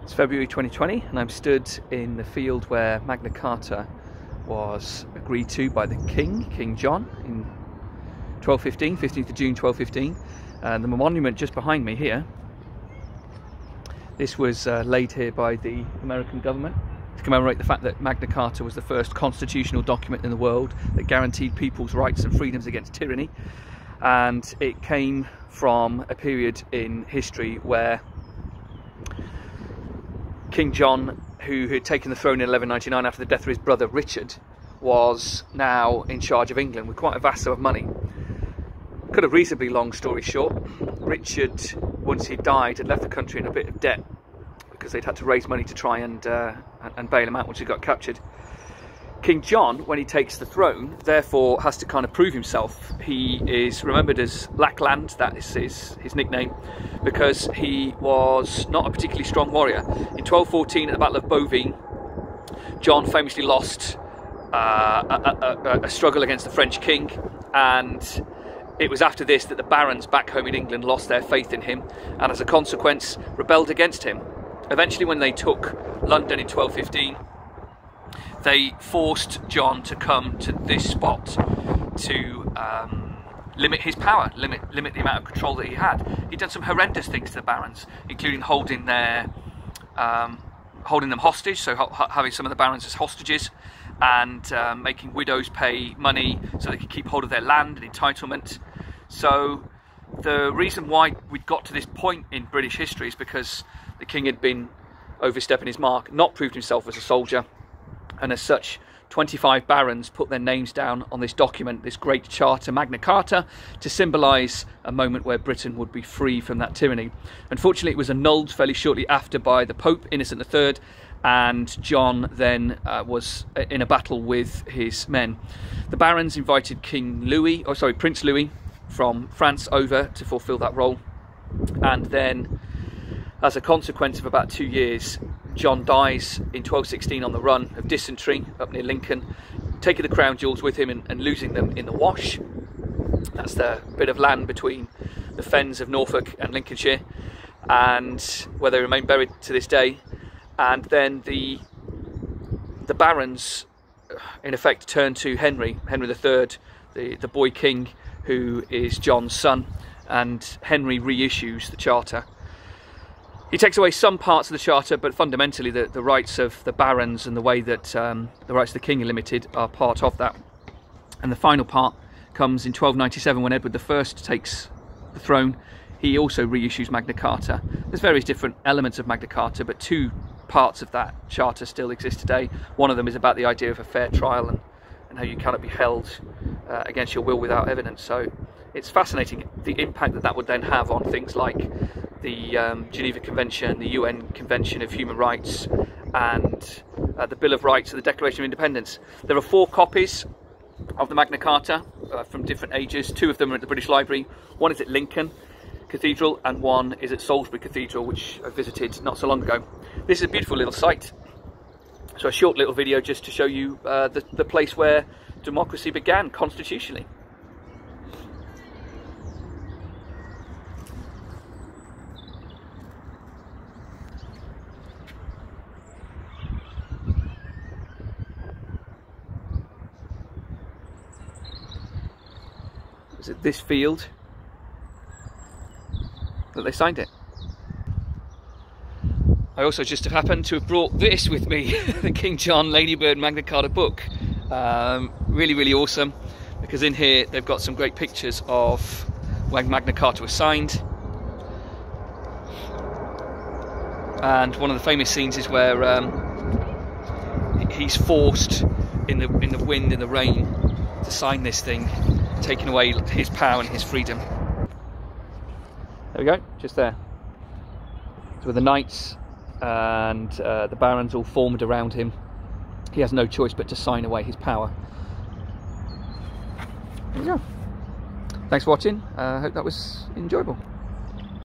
It's February 2020 and I'm stood in the field where Magna Carta was agreed to by the King John in 1215, 15th of June 1215. And the monument just behind me here, this was laid here by the American government to commemorate the fact that Magna Carta was the first constitutional document in the world that guaranteed people's rights and freedoms against tyranny. And it came from a period in history where King John, who had taken the throne in 1199 after the death of his brother Richard, was now in charge of England with quite a vast sum of money. Cut a reasonably long story short, Richard, once he died, had left the country in a bit of debt because they'd had to raise money to try and bail him out once he got captured. King John, when he takes the throne, therefore has to kind of prove himself. He is remembered as Lackland, that is his nickname, because he was not a particularly strong warrior. In 1214 at the Battle of Bouvines, John famously lost a struggle against the French king, and it was after this that the barons back home in England lost their faith in him and as a consequence rebelled against him. Eventually, when they took London in 1215, they forced John to come to this spot to limit his power, limit the amount of control that he had. He'd done some horrendous things to the barons, including holding them hostage, so having some of the barons as hostages, and making widows pay money so they could keep hold of their land and entitlement. So the reason why we'd got to this point in British history is because the king had been overstepping his mark, not proved himself as a soldier, and as such 25 barons put their names down on this document, this great charter, Magna Carta, to symbolise a moment where Britain would be free from that tyranny. Unfortunately, it was annulled fairly shortly after by the Pope, Innocent III, and John then was in a battle with his men. The barons invited Prince Louis from France over to fulfil that role, and then as a consequence of about 2 years, John dies in 1216 on the run of dysentery up near Lincoln, taking the crown jewels with him and losing them in the Wash. That's the bit of land between the fens of Norfolk and Lincolnshire, and where they remain buried to this day. And then the barons in effect turned to Henry III, the boy king, who is John's son, and Henry reissues the charter. He takes away some parts of the charter, but fundamentally the rights of the barons and the way that the rights of the king are limited are part of that. And the final part comes in 1297 when Edward I takes the throne. He also reissues Magna Carta. There's various different elements of Magna Carta, but two parts of that charter still exist today. One of them is about the idea of a fair trial and how you cannot be held against your will without evidence. So it's fascinating the impact that would then have on things like the Geneva Convention, the UN Convention of Human Rights, and the Bill of Rights and the Declaration of Independence. There are 4 copies of the Magna Carta from different ages. 2 of them are at the British Library. One is at Lincoln Cathedral and one is at Salisbury Cathedral, which I visited not so long ago. This is a beautiful little site. So a short little video just to show you the place where democracy began constitutionally. Is it this field that they signed it? I also just have happened to have brought this with me, the King John Ladybird Magna Carta book. Really awesome, because in here they've got some great pictures of when Magna Carta was signed. And one of the famous scenes is where he's forced in the wind, in the rain, to sign this thing, taking away his power and his freedom. There we go, just there. So with the knights and the barons all formed around him, he has no choice but to sign away his power. There we go. Thanks for watching. I hope that was enjoyable.